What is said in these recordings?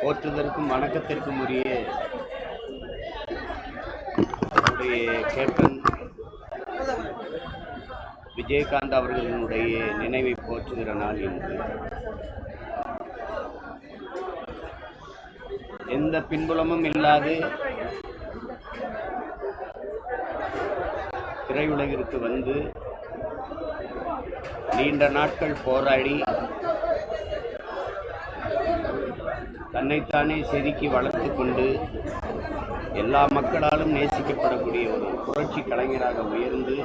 போற்றுதற்கும் வணக்கத்திற்கும் உரிய கேப்டன் விஜயகாந்த் அவர்களுடைய நினைவை போற்றுகிற நாள் என்று எந்த பின்புலமும் இல்லாது திரையுலகிற்கு வந்து நீண்ட நாட்கள் போராடி தன்னைத்தானே செதுக்கி வளர்த்து கொண்டு எல்லா மக்களாலும் நேசிக்கப்படக்கூடிய ஒரு புரட்சி கலைஞராக உயர்ந்து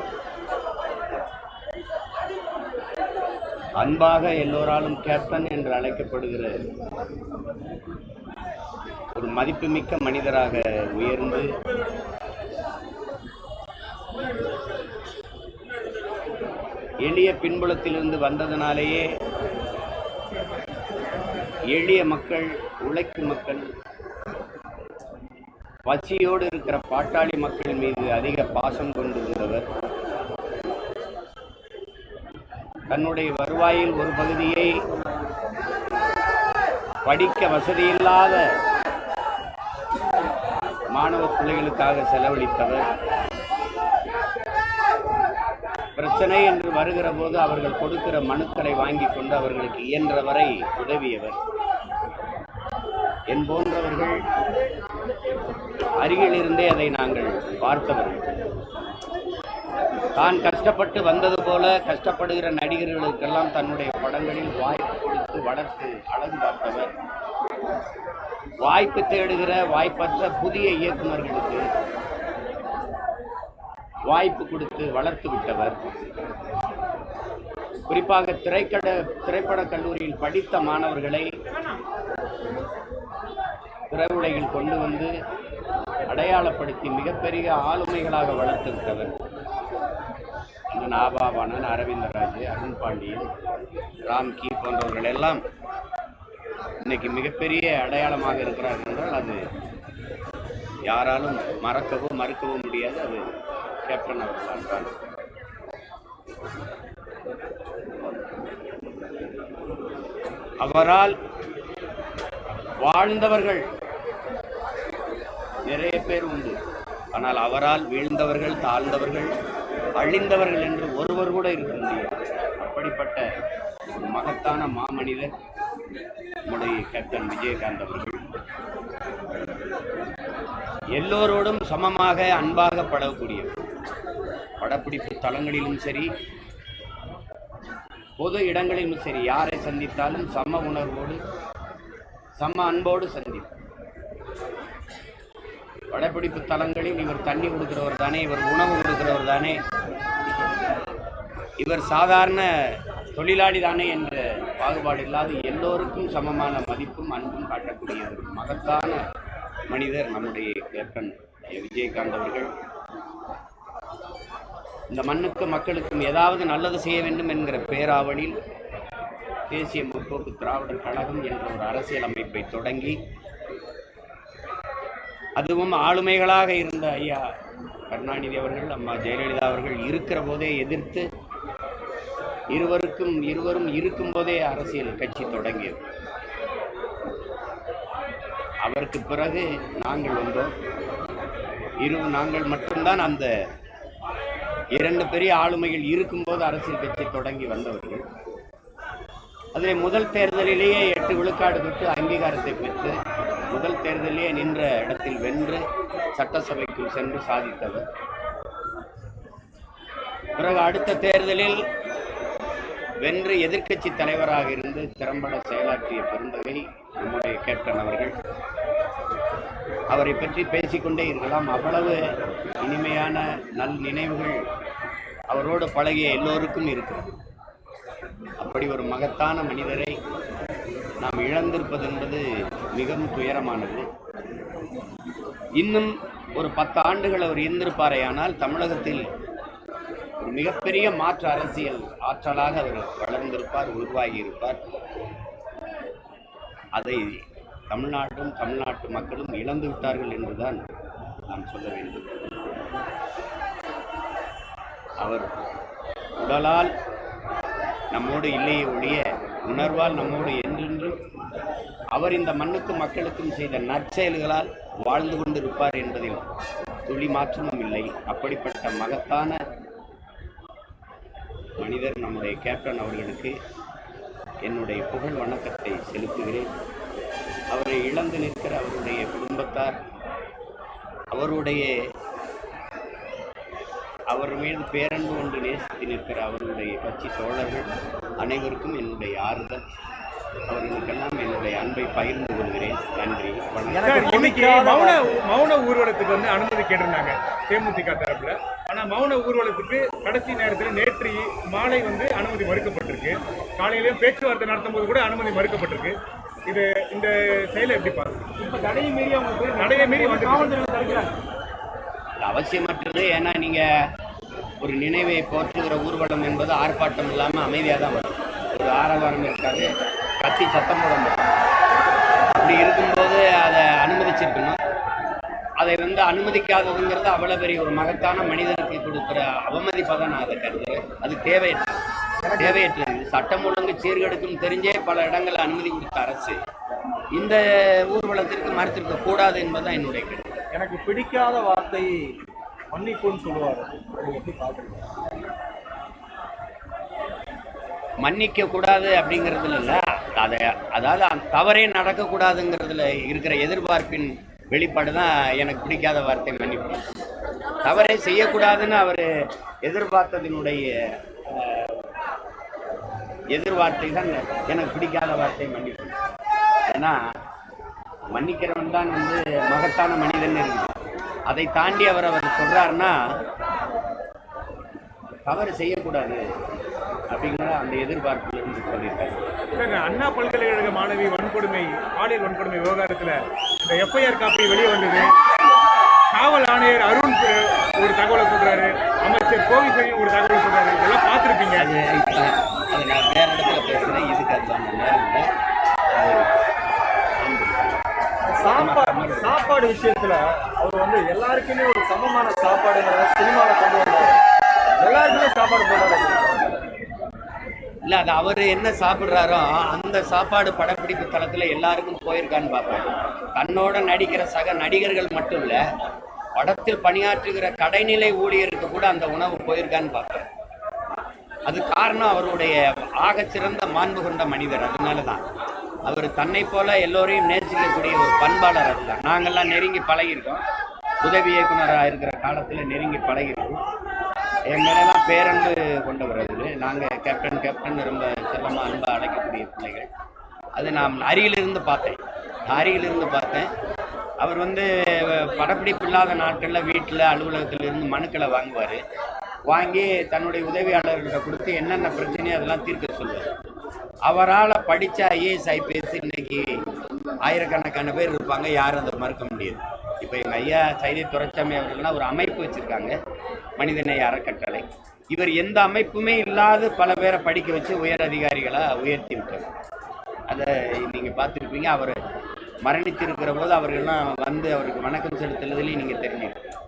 அன்பாக எல்லோராலும் கேப்டன் என்று அழைக்கப்படுகிற ஒரு மதிப்புமிக்க மனிதராக உயர்ந்து எளிய பின்புலத்திலிருந்து வந்ததனாலேயே எளிய மக்கள், உழைக்கும் மக்கள், பசியோடு இருக்கிற பாட்டாளி மக்கள் மீது அதிக பாசம் கொண்டிருந்தவர். தன்னுடைய வருவாயில் ஒரு பகுதியை படிக்க வசதியில்லாத மாணவ பிள்ளைகளுக்காக செலவழித்தவர். பிரச்சனை என்று வருகிற போது அவர்கள் கொடுக்கிற மனுக்களை வாங்கி கொண்டு அவர்களுக்கு இயன்றவரை உதவியவர். என் போன்றவர்கள் அருகில் இருந்தே அதை நாங்கள் பார்த்தவர்கள். தான் கஷ்டப்பட்டு வந்தது போல கஷ்டப்படுகிற நடிகர்களுக்கெல்லாம் தன்னுடைய படங்களில் வாய்ப்பு கொடுத்து வளர்த்து அழகு பார்த்தவர். வாய்ப்பு தேடுகிற வாய்ப்பற்ற புதிய இயக்குநர்களுக்கு வாய்ப்பு கொடுத்து வளர்த்து விட்டவர். குறிப்பாக திரைப்பட கல்லூரியில் படித்த மாணவர்களை திரையுலகில் கொண்டு வந்து அடையாளப்படுத்தி மிகப்பெரிய ஆளுமைகளாக வளர்த்து விட்டவர். நாபாவானன், அரவிந்தராஜ், அருண் பாண்டியன், ராம்கி போன்றவர்கள் எல்லாம் இன்னைக்கு மிகப்பெரிய அடையாளமாக இருக்கிறார்கள் என்றால் அது யாராலும் மறக்கவோ மறுக்கவோ முடியாது. அது கேப்டன் அவர்களால் தான். அவரால் வாழ்ந்தவர்கள் நிறைய பேர் உண்டு. ஆனால் அவரால் வீழ்ந்தவர்கள், தாழ்ந்தவர்கள், அழிந்தவர்கள் என்று ஒருவர் கூட இருக்க முடியாது. அப்படிப்பட்ட ஒரு மகத்தான மாமனிதர் நம்முடைய கேப்டன் விஜயகாந்த் அவர்கள். எல்லோரோடும் சமமாக அன்பாக பழகக்கூடியவர். படப்பிடிப்பு தளங்களிலும் சரி, பொது இடங்களிலும் சரி, யாரை சந்தித்தாலும் சம உணர்வோடு சம அன்போடு சந்திப்பார். படப்பிடிப்பு தளங்களில் இவர் தண்ணி கொடுக்கிறவர் தானே, இவர் உணவு கொடுக்கிறவர் தானே, இவர் சாதாரண தொழிலாளி தானே என்ற பாகுபாடு இல்லாது எல்லோருக்கும் சமமான மதிப்பும் அன்பும் காட்டக்கூடிய ஒரு மகத்தான மனிதர் நம்முடைய கேப்டன் விஜயகாந்த் அவர்கள். இந்த மண்ணுக்கும் மக்களுக்கும் ஏதாவது நல்லது செய்ய வேண்டும் என்கிற பேராவலில் தேசிய முற்போக்கு திராவிடர் கழகம் என்ற ஒரு அரசியல் அமைப்பை தொடங்கி, அதுவும் ஆளுமைகளாக இருந்த ஐயா கருணாநிதி அவர்கள், அம்மா ஜெயலலிதா அவர்கள் இருக்கிற போதே எதிர்த்து இருவரும் இருக்கும் போதே அரசியல் கட்சி தொடங்கியது. அவருக்கு பிறகு நாங்கள் வந்தோம். நாங்கள் மட்டும்தான் அந்த இரண்டு பெரிய ஆளுமைகள் இருக்கும்போது அரசியல் கட்சி தொடங்கி வந்தவர்கள். அதில் முதல் தேர்தலிலேயே 8 விழுக்காடு பெற்று அங்கீகாரத்தை பெற்று முதல் தேர்தலிலேயே நின்ற இடத்தில் வென்று சட்டசபைக்குள் சென்று சாதித்தவர். பிறகு அடுத்த தேர்தலில் வென்று எதிர்க்கட்சி தலைவராக இருந்து திறம்பட செயலாற்றிய பெருந்தகை நம்முடைய கேப்டன் அவர்கள். அவரை பற்றி பேசிக்கொண்டே இருக்கலாம். அவ்வளவு இனிமையான நல் நினைவுகள் அவரோடு பழகிய எல்லோருக்கும் இருக்கிறது. அப்படி ஒரு மகத்தான மனிதரை நாம் இழந்திருப்பது என்பது மிகவும் துயரமானது. இன்னும் ஒரு 10 ஆண்டுகள் அவர் இருந்திருப்பாரேயானால் தமிழகத்தில் ஒரு மிகப்பெரிய மாற்று அரசியல் ஆற்றலாக அவர் வளர்ந்திருப்பார், உருவாகி இருப்பார். அதை தமிழ்நாடும் தமிழ்நாட்டு மக்களும் இழந்து விட்டார்கள் என்றுதான் நாம் சொல்ல வேண்டும். அவர் உடலால் நம்மோடு இல்லையே ஒழிய உணர்வால் நம்மோடு என்றென்றும் அவர் இந்த மண்ணுக்கும் மக்களுக்கும் செய்த நற்செயல்களால் வாழ்ந்து கொண்டிருப்பார் என்பதில் துளி மாற்றமும் இல்லை. அப்படிப்பட்ட மகத்தான மனிதர் நம்முடைய கேப்டன் அவர்களுக்கு என்னுடைய புகழ் வணக்கத்தை செலுத்துகிறேன். அவரை இழந்து நிற்கிற அவருடைய குடும்பத்தார், அவர் மீது பேரன்பு ஒன்று நேசித்து நிற்கிற அவருடைய கட்சி தோழர்கள் அனைவருக்கும் என்னுடைய ஆறுதல். அவர்களுக்கெல்லாம் என்னுடைய அன்பை பகிர்ந்து கொள்கிறேன். நன்றி. இன்னைக்கு மௌன ஊர்வலத்துக்கு வந்து அனுமதி கேட்டிருந்தாங்க தேமுதிக தரப்புல. ஆனா மௌன ஊர்வலத்துக்கு கடைசி நேரத்தில் நேற்று மாலை வந்து அனுமதி மறுக்கப்பட்டிருக்கு. காலையிலேயும் பேச்சுவார்த்தை நடத்தும் போது கூட அனுமதி மறுக்கப்பட்டிருக்கு. இது இந்த செயலை எப்படி பாருங்க? இப்ப தடையை மீறி வந்து காவல்துறை தடுக்கிறாங்க. அவசியமற்றது. ஏன்னா நீங்க ஒரு நினைவை போற்றுகிற ஊர்வலம் என்பது ஆர்ப்பாட்டம் இல்லாமல் அமைதியாக தான் வரும். ஒரு ஆரவாரம் இருக்காது, கத்தி சத்தம் போட முடியும். அப்படி இருக்கும்போது அதை அனுமதிச்சிருக்கணும். அதை வந்து அனுமதிக்காததுங்கிறது அவ்வளோ பெரிய ஒரு மகத்தான மனிதனுக்கு கொடுக்குற அவமதிப்பாக தான் நான் அதை கருதுகிறேன். அது தேவையற்றது. சட்டம் ஒழுங்கு சீர்கெடுக்கும் தெரிஞ்சே பல இடங்களில் அனுமதி கொடுத்த அரசு இந்த ஊர்வலத்திற்கு மறுத்திருக்க கூடாது என்பதுதான் என்னுடைய கருத்து. எனக்கு பிடிக்காத வார்த்தை மன்னிப்புன்னு சொல்லுவார். எப்படி பார்க்குறீங்க? மன்னிக்க கூடாது அப்படிங்கிறதுல இல்லை, அதாவது தவறே நடக்கக்கூடாதுங்கிறதுல இருக்கிற எதிர்பார்ப்பின் வெளிப்பாடு தான் எனக்கு பிடிக்காத வார்த்தை மன்னிப்பு. தவறே செய்யக்கூடாதுன்னு அவர் எதிர்பார்த்ததினுடைய எதிர்வார்த்தை தான் எனக்கு பிடிக்காத வார்த்தை மன்னிப்பு. ஏன்னா மன்னிக்கிறவன் தான் வந்து மகத்தான மனிதன் இருக்குது. அதை தாண்டி அவர் சொல்றாருன்னா தவறு செய்யக்கூடாது அப்படிங்கிற அந்த எதிர்பார்ப்புல இருந்து சொல்லியிருக்காரு. அண்ணா பல்கலைக்கழக மாணவி வன்கொடுமை, பாலியல் வன்கொடுமை விவகாரத்தில் இந்த எஃப்ஐஆர் காப்பி வெளியே வந்தது. காவல் ஆணையர் அருண் ஒரு தகவலை சொல்றாரு, அமைச்சர் கோவில்பையும் ஒரு தகவலை சொல்றாரு. இதெல்லாம் பார்த்துருப்பீங்க. அது நான் வேற இடத்துல பேசுறேன், இதுக்கு அதுதான் நேரம் இல்லை. சாப்பாடு விஷயத்துல அவர் வந்து எல்லாருக்குமே ஒரு சமமான சாப்பாடுங்கிறத சினிமாவில் கொண்டு வந்தார். எல்லாருக்குமே சாப்பாடு போடுறாரு. இல்லை, அது அவர் என்ன சாப்பிட்றாரோ அந்த சாப்பாடு படப்பிடிப்பு தளத்தில் எல்லாருக்கும் போயிருக்கான்னு பார்ப்பேன். தன்னோட நடிக்கிற சக நடிகர்கள் மட்டும் இல்லை, படத்தில் பணியாற்றுகிற கடைநிலை ஊழியருக்கு கூட அந்த உணவு போயிருக்கான்னு பார்ப்பேன். அது காரணம் அவருடைய ஆகச்சிறந்த மாண்பு கொண்ட மனிதர். அதனால தான் அவர் தன்னை போல எல்லோரையும் நேசிக்கக்கூடிய ஒரு பண்பாளர். அதுதான் நாங்கள்லாம் நெருங்கி பழகியிருக்கோம். உதவி இயக்குனராக இருக்கிற காலத்தில் நெருங்கி பழகியிருக்கோம். என் மேலெல்லாம் பேரன்பு கொண்டவர். அது நாங்கள் கேப்டன் ரொம்ப செல்லமாக அன்பை அழைக்கக்கூடிய பிள்ளைகள். அது நான் அருகிலிருந்து பார்த்தேன். அவர் வந்து படப்பிடிப்பு இல்லாத நாட்களில் வீட்டில் அலுவலகத்திலிருந்து மனுக்களை வாங்கி தன்னுடைய உதவியாளர்கிட்ட கொடுத்து என்னென்ன பிரச்சனையோ அதெல்லாம் தீர்க்க சொல்லுவார். அவரால் படித்த ஐஏஎஸ் ஐபிஎஸ் இன்னைக்கு ஆயிரக்கணக்கான பேர் இருப்பாங்க, யாரும் அதை மறுக்க முடியாது. இப்போ எங்கள் ஐயா சைதை துரைசாமி அவர்கள்லாம் ஒரு அமைப்பு வச்சுருக்காங்க, மனிதநேய அறக்கட்டளை. இவர் எந்த அமைப்புமே இல்லாத பல பேரை படிக்க வச்சு உயர் அதிகாரிகளாக உயர்த்தி விட்டார். அதை நீங்கள் பார்த்துருப்பீங்க. அவர் மரணித்திருக்கிற போது அவர்கள்லாம் வந்து அவருக்கு வணக்கம் செலுத்துறதுலேயும் நீங்கள் தெரிஞ்சுக்கணும்.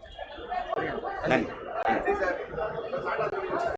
நன்றி.